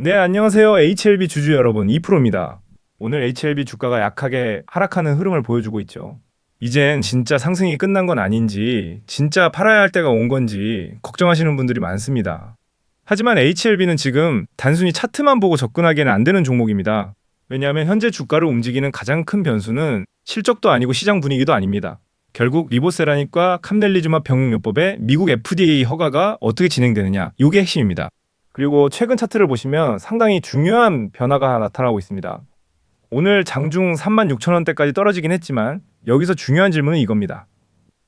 네, 안녕하세요. HLB 주주 여러분, 2%입니다. 오늘 HLB 주가가 약하게 하락하는 흐름을 보여주고 있죠. 이젠 진짜 상승이 끝난 건 아닌지, 진짜 팔아야 할 때가 온 건지 걱정하시는 분들이 많습니다. 하지만 HLB는 지금 단순히 차트만 보고 접근하기에는 안 되는 종목입니다. 왜냐하면 현재 주가를 움직이는 가장 큰 변수는 실적도 아니고 시장 분위기도 아닙니다. 결국 리보세라닉과 캄델리주맙 병용요법의 미국 FDA 허가가 어떻게 진행되느냐, 이게 핵심입니다. 그리고 최근 차트를 보시면 상당히 중요한 변화가 나타나고 있습니다. 오늘 장중 36,000원대까지 떨어지긴 했지만 여기서 중요한 질문은 이겁니다.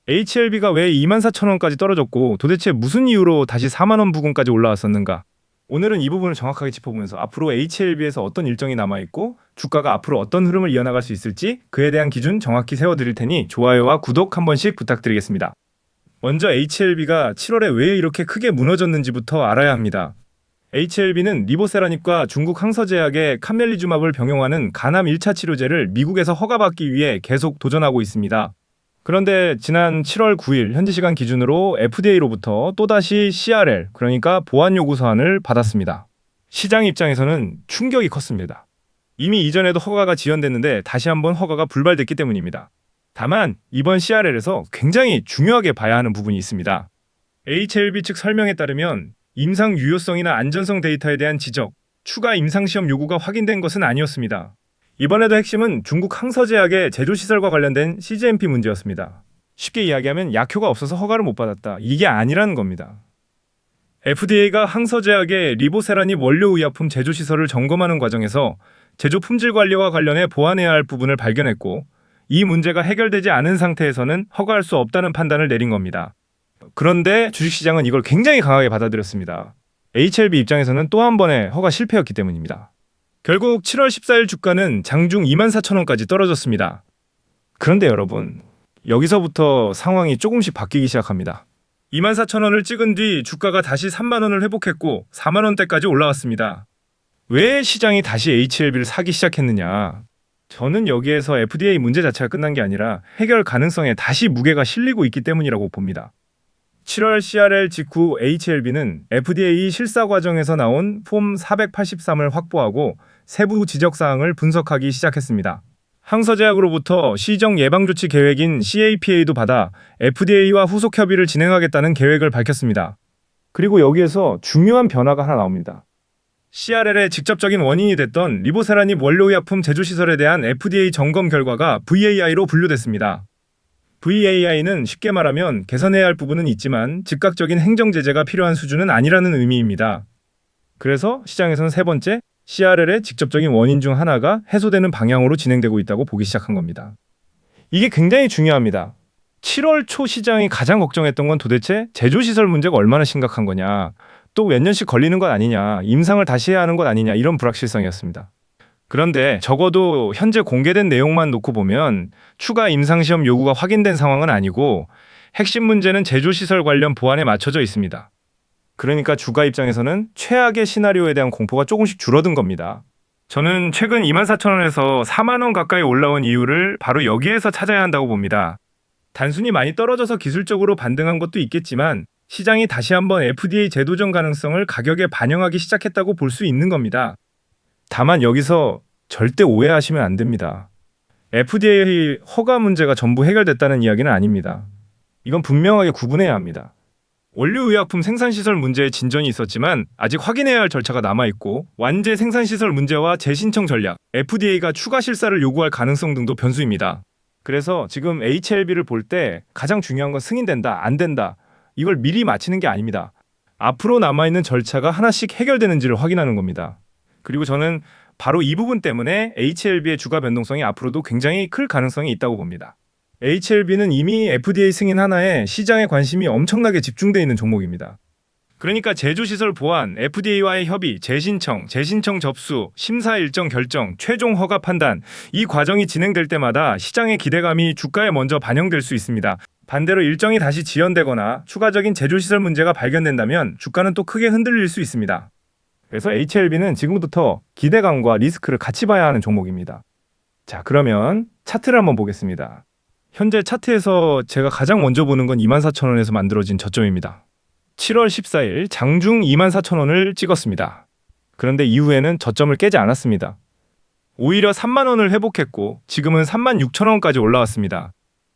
HLB가 왜 24,000원까지 떨어졌고 도대체 무슨 이유로 다시 4만원 부근까지 올라왔었는가? 오늘은 이 부분을 정확하게 짚어보면서 앞으로 HLB에서 어떤 일정이 남아있고 주가가 앞으로 어떤 흐름을 이어나갈 수 있을지 그에 대한 기준 정확히 세워드릴 테니 좋아요와 구독 한 번씩 부탁드리겠습니다. 먼저 HLB가 7월에 왜 이렇게 크게 무너졌는지부터 알아야 합니다. HLB는 리보세라닉과 중국 항서제약의 캄멜리주맙을 병용하는 간암 1차 치료제를 미국에서 허가받기 위해 계속 도전하고 있습니다. 그런데 지난 7월 9일 현지 시간 기준으로 FDA로부터 또다시 CRL, 그러니까 보안 요구 서한을 받았습니다. 시장 입장에서는 충격이 컸습니다. 이미 이전에도 허가가 지연됐는데 다시 한번 허가가 불발됐기 때문입니다. 다만 이번 CRL에서 굉장히 중요하게 봐야 하는 부분이 있습니다. HLB 측 설명에 따르면 임상 유효성이나 안전성 데이터에 대한 지적, 추가 임상시험 요구가 확인된 것은 아니었습니다. 이번에도 핵심은 중국 항서제약의 제조시설과 관련된 CGMP 문제였습니다. 쉽게 이야기하면 약효가 없어서 허가를 못 받았다. 이게 아니라는 겁니다. FDA가 항서제약의 리보세라닙 원료의약품 제조시설을 점검하는 과정에서 제조 품질 관리와 관련해 보완해야 할 부분을 발견했고 이 문제가 해결되지 않은 상태에서는 허가할 수 없다는 판단을 내린 겁니다. 그런데 주식시장은 이걸 굉장히 강하게 받아들였습니다. HLB 입장에서는 또 한 번의 허가 실패였기 때문입니다. 결국 7월 14일 주가는 장중 24,000원까지 떨어졌습니다. 그런데 여러분, 여기서부터 상황이 조금씩 바뀌기 시작합니다. 24,000원을 찍은 뒤 주가가 다시 3만원을 회복했고 4만원대까지 올라왔습니다. 왜 시장이 다시 HLB를 사기 시작했느냐? 저는 여기에서 FDA 문제 자체가 끝난 게 아니라 해결 가능성에 다시 무게가 실리고 있기 때문이라고 봅니다. 7월 CRL 직후 HLB는 FDA 실사 과정에서 나온 폼 483을 확보하고 세부 지적사항을 분석하기 시작했습니다. 항서제약으로부터 시정 예방조치 계획인 CAPA도 받아 FDA와 후속 협의를 진행하겠다는 계획을 밝혔습니다. 그리고 여기에서 중요한 변화가 하나 나옵니다. CRL의 직접적인 원인이 됐던 리보세라닙 원료의약품 제조시설에 대한 FDA 점검 결과가 VAI로 분류됐습니다. VAI는 쉽게 말하면 개선해야 할 부분은 있지만 즉각적인 행정 제재가 필요한 수준은 아니라는 의미입니다. 그래서 시장에서는 세 번째, CRL의 직접적인 원인 중 하나가 해소되는 방향으로 진행되고 있다고 보기 시작한 겁니다. 이게 굉장히 중요합니다. 7월 초 시장이 가장 걱정했던 건 도대체 제조시설 문제가 얼마나 심각한 거냐, 또 몇 년씩 걸리는 것 아니냐, 임상을 다시 해야 하는 것 아니냐, 이런 불확실성이었습니다. 그런데 적어도 현재 공개된 내용만 놓고 보면 추가 임상시험 요구가 확인된 상황은 아니고 핵심 문제는 제조시설 관련 보안에 맞춰져 있습니다. 그러니까 주가 입장에서는 최악의 시나리오에 대한 공포가 조금씩 줄어든 겁니다. 저는 최근 24,000원에서 4만원 가까이 올라온 이유를 바로 여기에서 찾아야 한다고 봅니다. 단순히 많이 떨어져서 기술적으로 반등한 것도 있겠지만 시장이 다시 한번 FDA 재도전 가능성을 가격에 반영하기 시작했다고 볼 수 있는 겁니다. 다만 여기서 절대 오해하시면 안 됩니다. FDA 허가 문제가 전부 해결됐다는 이야기는 아닙니다. 이건 분명하게 구분해야 합니다. 원료의약품 생산시설 문제에 진전이 있었지만 아직 확인해야 할 절차가 남아있고 완제 생산시설 문제와 재신청 전략, FDA가 추가 실사를 요구할 가능성 등도 변수입니다. 그래서 지금 HLB를 볼 때 가장 중요한 건 승인된다, 안 된다, 이걸 미리 맞히는 게 아닙니다. 앞으로 남아있는 절차가 하나씩 해결되는지를 확인하는 겁니다. 그리고 저는 바로 이 부분 때문에 HLB의 주가 변동성이 앞으로도 굉장히 클 가능성이 있다고 봅니다. HLB는 이미 FDA 승인 하나에 시장의 관심이 엄청나게 집중되어 있는 종목입니다. 그러니까 제조시설 보안, FDA와의 협의, 재신청 접수, 심사 일정 결정, 최종 허가 판단, 이 과정이 진행될 때마다 시장의 기대감이 주가에 먼저 반영될 수 있습니다. 반대로 일정이 다시 지연되거나 추가적인 제조시설 문제가 발견된다면 주가는 또 크게 흔들릴 수 있습니다. 그래서 HLB는 지금부터 기대감과 리스크를 같이 봐야 하는 종목입니다. 자, 그러면 차트를 한번 보겠습니다. 현재 차트에서 제가 가장 먼저 보는 건 24,000원에서 만들어진 저점입니다. 7월 14일 장중 24,000원을 찍었습니다. 그런데 이후에는 저점을 깨지 않았습니다. 오히려 3만 원을 회복했고 지금은 3만 6천 원까지 올라왔습니다.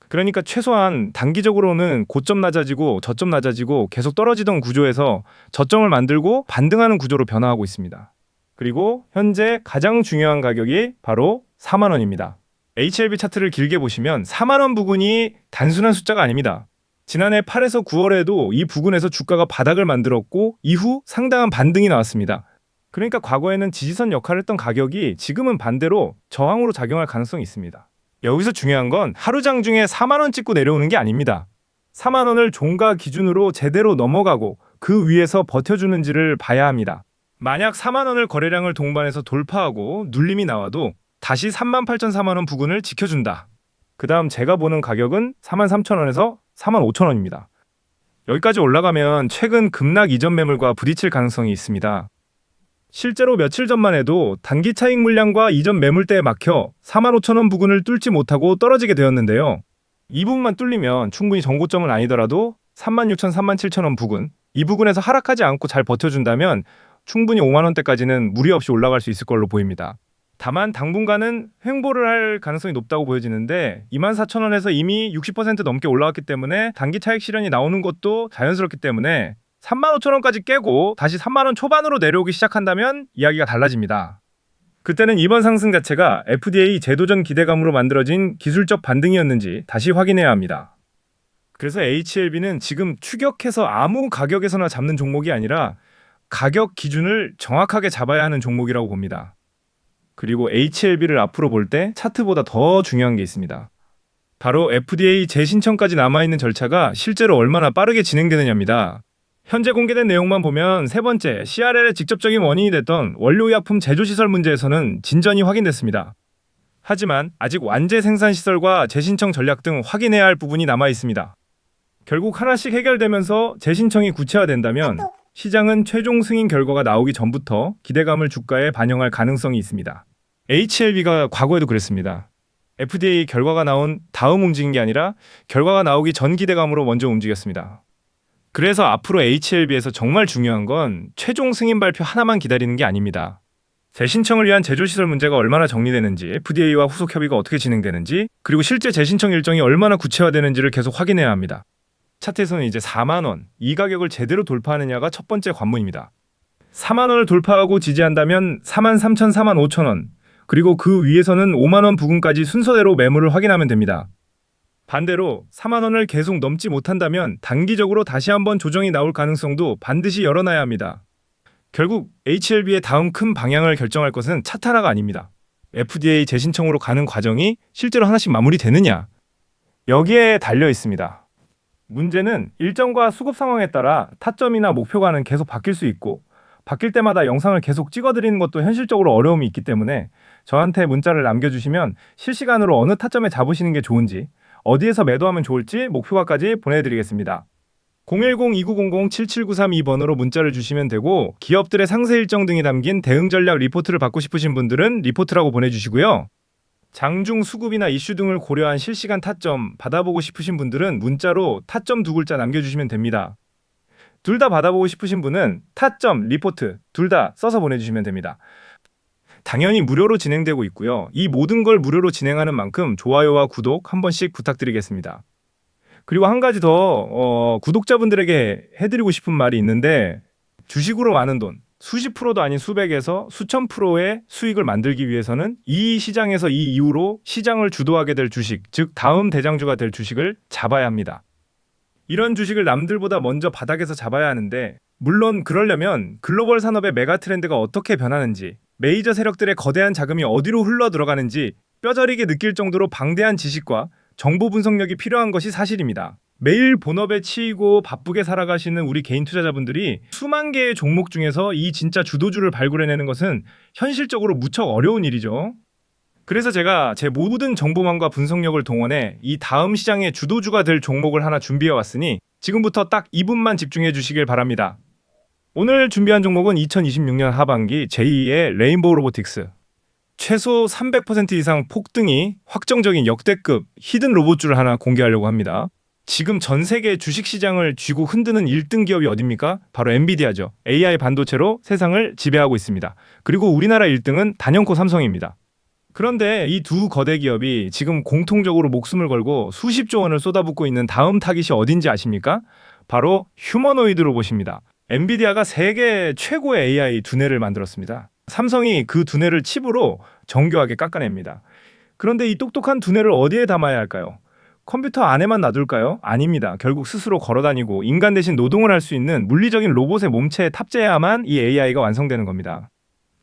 그러니까 최소한 단기적으로는 고점 낮아지고 저점 낮아지고 계속 떨어지던 구조에서 저점을 만들고 반등하는 구조로 변화하고 있습니다. 그리고 현재 가장 중요한 가격이 바로 4만 원입니다. HLB 차트를 길게 보시면 4만 원 부근이 단순한 숫자가 아닙니다. 지난해 8에서 9월에도 이 부근에서 주가가 바닥을 만들었고 이후 상당한 반등이 나왔습니다. 그러니까 과거에는 지지선 역할을 했던 가격이 지금은 반대로 저항으로 작용할 가능성이 있습니다. 여기서 중요한 건 하루장 중에 4만 원 찍고 내려오는 게 아닙니다. 4만 원을 종가 기준으로 제대로 넘어가고 그 위에서 버텨주는지를 봐야 합니다. 만약 4만 원을 거래량을 동반해서 돌파하고 눌림이 나와도 다시 38,4만 원 부근을 지켜준다. 그 다음 제가 보는 가격은 43,000원에서 45,000원입니다. 여기까지 올라가면 최근 급락 이전 매물과 부딪힐 가능성이 있습니다. 실제로 며칠 전만 해도 단기 차익 물량과 이전 매물대에 막혀 45,000원 부근을 뚫지 못하고 떨어지게 되었는데요. 이 부분만 뚫리면 충분히 정고점은 아니더라도 36,000, 37,000원 부근, 이 부근에서 하락하지 않고 잘 버텨준다면 충분히 5만 원대까지는 무리 없이 올라갈 수 있을 걸로 보입니다. 다만 당분간은 횡보를 할 가능성이 높다고 보여지는데 24,000원에서 이미 60% 넘게 올라왔기 때문에 단기 차익 실현이 나오는 것도 자연스럽기 때문에 35,000원까지 깨고 다시 3만 원 초반으로 내려오기 시작한다면 이야기가 달라집니다. 그때는 이번 상승 자체가 FDA 제도전 기대감으로 만들어진 기술적 반등이었는지 다시 확인해야 합니다. 그래서 HLB는 지금 추격해서 아무 가격에서나 잡는 종목이 아니라 가격 기준을 정확하게 잡아야 하는 종목이라고 봅니다. 그리고 HLB를 앞으로 볼 때 차트보다 더 중요한 게 있습니다. 바로 FDA 재신청까지 남아있는 절차가 실제로 얼마나 빠르게 진행되느냐입니다. 현재 공개된 내용만 보면 세 번째, CRL의 직접적인 원인이 됐던 원료의약품 제조시설 문제에서는 진전이 확인됐습니다. 하지만 아직 완제 생산시설과 재신청 전략 등 확인해야 할 부분이 남아있습니다. 결국 하나씩 해결되면서 재신청이 구체화된다면 시장은 최종 승인 결과가 나오기 전부터 기대감을 주가에 반영할 가능성이 있습니다. HLB가 과거에도 그랬습니다. FDA 결과가 나온 다음 움직인 게 아니라 결과가 나오기 전 기대감으로 먼저 움직였습니다. 그래서 앞으로 HLB에서 정말 중요한 건 최종 승인 발표 하나만 기다리는 게 아닙니다. 재신청을 위한 제조시설 문제가 얼마나 정리되는지, FDA와 후속 협의가 어떻게 진행되는지, 그리고 실제 재신청 일정이 얼마나 구체화되는지를 계속 확인해야 합니다. 차트에서는 이제 4만 원, 이 가격을 제대로 돌파하느냐가 첫 번째 관문입니다. 4만 원을 돌파하고 지지한다면 43,000, 45,000원, 그리고 그 위에서는 5만 원 부근까지 순서대로 매물을 확인하면 됩니다. 반대로 4만 원을 계속 넘지 못한다면 단기적으로 다시 한번 조정이 나올 가능성도 반드시 열어놔야 합니다. 결국 HLB의 다음 큰 방향을 결정할 것은 차트 하나가 아닙니다. FDA 재신청으로 가는 과정이 실제로 하나씩 마무리되느냐, 여기에 달려 있습니다. 문제는 일정과 수급 상황에 따라 타점이나 목표가는 계속 바뀔 수 있고 바뀔 때마다 영상을 계속 찍어드리는 것도 현실적으로 어려움이 있기 때문에 저한테 문자를 남겨주시면 실시간으로 어느 타점에 잡으시는 게 좋은지, 어디에서 매도하면 좋을지 목표가까지 보내드리겠습니다. 010-2900-77932번으로 문자를 주시면 되고 기업들의 상세 일정 등이 담긴 대응 전략 리포트를 받고 싶으신 분들은 리포트라고 보내주시고요. 장중 수급이나 이슈 등을 고려한 실시간 타점 받아보고 싶으신 분들은 문자로 타점 두 글자 남겨주시면 됩니다. 둘 다 받아보고 싶으신 분은 타점, 리포트 둘 다 써서 보내주시면 됩니다. 당연히 무료로 진행되고 있고요. 이 모든 걸 무료로 진행하는 만큼 좋아요와 구독 한 번씩 부탁드리겠습니다. 그리고 한 가지 더 구독자분들에게 해드리고 싶은 말이 있는데, 주식으로 많은 돈, 수십 프로도 아닌 수백에서 수천 프로의 수익을 만들기 위해서는 이 시장에서 이 이후로 시장을 주도하게 될 주식, 즉 다음 대장주가 될 주식을 잡아야 합니다. 이런 주식을 남들보다 먼저 바닥에서 잡아야 하는데, 물론 그러려면 글로벌 산업의 메가 트렌드가 어떻게 변하는지, 메이저 세력들의 거대한 자금이 어디로 흘러 들어가는지 뼈저리게 느낄 정도로 방대한 지식과 정보 분석력이 필요한 것이 사실입니다. 매일 본업에 치이고 바쁘게 살아가시는 우리 개인 투자자분들이 수만 개의 종목 중에서 이 진짜 주도주를 발굴해내는 것은 현실적으로 무척 어려운 일이죠. 그래서 제가 제 모든 정보망과 분석력을 동원해 이 다음 시장의 주도주가 될 종목을 하나 준비해 왔으니 지금부터 딱 2분만 집중해 주시길 바랍니다. 오늘 준비한 종목은 2026년 하반기 제2의 레인보우 로보틱스. 최소 300% 이상 폭등이 확정적인 역대급 히든 로봇주를 하나 공개하려고 합니다. 지금 전 세계 주식시장을 쥐고 흔드는 1등 기업이 어딥니까? 바로 엔비디아죠. AI 반도체로 세상을 지배하고 있습니다. 그리고 우리나라 1등은 단연코 삼성입니다. 그런데 이 두 거대 기업이 지금 공통적으로 목숨을 걸고 수십조 원을 쏟아붓고 있는 다음 타깃이 어딘지 아십니까? 바로 휴머노이드 로봇입니다. 엔비디아가 세계 최고의 AI 두뇌를 만들었습니다. 삼성이 그 두뇌를 칩으로 정교하게 깎아냅니다. 그런데 이 똑똑한 두뇌를 어디에 담아야 할까요? 컴퓨터 안에만 놔둘까요? 아닙니다. 결국 스스로 걸어다니고 인간 대신 노동을 할 수 있는 물리적인 로봇의 몸체에 탑재해야만 이 AI가 완성되는 겁니다.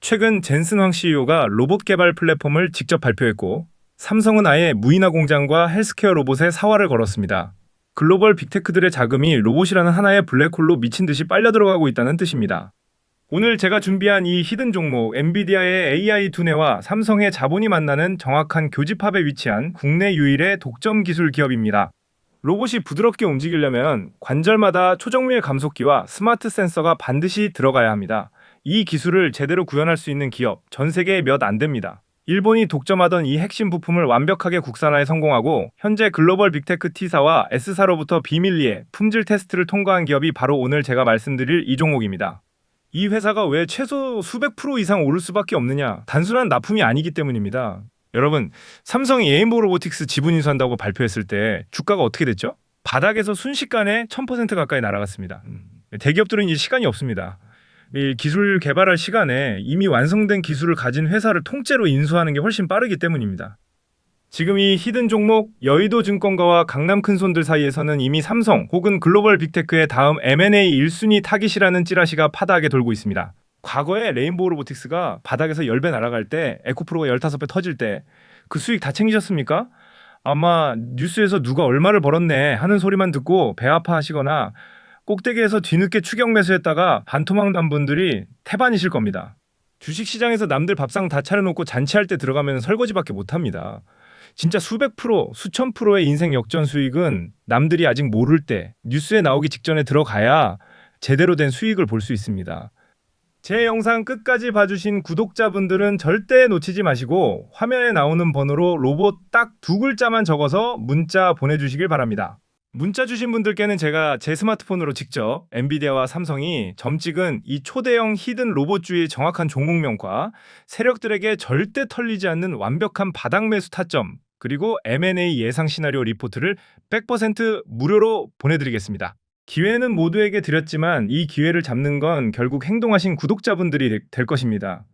최근 젠슨 황 CEO가 로봇 개발 플랫폼을 직접 발표했고, 삼성은 아예 무인화 공장과 헬스케어 로봇에 사활을 걸었습니다. 글로벌 빅테크들의 자금이 로봇이라는 하나의 블랙홀로 미친 듯이 빨려 들어가고 있다는 뜻입니다. 오늘 제가 준비한 이 히든 종목, 엔비디아의 AI 두뇌와 삼성의 자본이 만나는 정확한 교집합에 위치한 국내 유일의 독점 기술 기업입니다. 로봇이 부드럽게 움직이려면 관절마다 초정밀 감속기와 스마트 센서가 반드시 들어가야 합니다. 이 기술을 제대로 구현할 수 있는 기업, 전 세계에 몇 안 됩니다. 일본이 독점하던 이 핵심 부품을 완벽하게 국산화에 성공하고 현재 글로벌 빅테크 T사와 S사로부터 비밀리에 품질 테스트를 통과한 기업이 바로 오늘 제가 말씀드릴 이 종목입니다. 이 회사가 왜 최소 수백 프로 이상 오를 수밖에 없느냐? 단순한 납품이 아니기 때문입니다. 여러분, 삼성이 에임보 로보틱스 지분 인수한다고 발표했을 때 주가가 어떻게 됐죠? 바닥에서 순식간에 1000% 가까이 날아갔습니다. 대기업들은 이 시간이 없습니다. 이 기술 개발할 시간에 이미 완성된 기술을 가진 회사를 통째로 인수하는 게 훨씬 빠르기 때문입니다. 지금 이 히든 종목 여의도 증권가와 강남 큰손들 사이에서는 이미 삼성 혹은 글로벌 빅테크의 다음 M&A 1순위 타깃이라는 찌라시가 파다하게 돌고 있습니다. 과거에 레인보우 로보틱스가 바닥에서 10배 날아갈 때, 에코프로가 15배 터질 때 그 수익 다 챙기셨습니까? 아마 뉴스에서 누가 얼마를 벌었네 하는 소리만 듣고 배 아파하시거나 꼭대기에서 뒤늦게 추격 매수했다가 반토막 난 분들이 태반이실 겁니다. 주식시장에서 남들 밥상 다 차려놓고 잔치할 때 들어가면 설거지밖에 못합니다. 진짜 수백 프로, 수천 프로의 인생 역전 수익은 남들이 아직 모를 때 뉴스에 나오기 직전에 들어가야 제대로 된 수익을 볼 수 있습니다. 제 영상 끝까지 봐주신 구독자분들은 절대 놓치지 마시고 화면에 나오는 번호로 로봇 딱 2글자만 적어서 문자 보내주시길 바랍니다. 문자 주신 분들께는 제가 제 스마트폰으로 직접 엔비디아와 삼성이 점 찍은 이 초대형 히든 로봇주의 정확한 종목명과 세력들에게 절대 털리지 않는 완벽한 바닥 매수 타점, 그리고 M&A 예상 시나리오 리포트를 100% 무료로 보내드리겠습니다. 기회는 모두에게 드렸지만 이 기회를 잡는 건 결국 행동하신 구독자분들이 될 것입니다.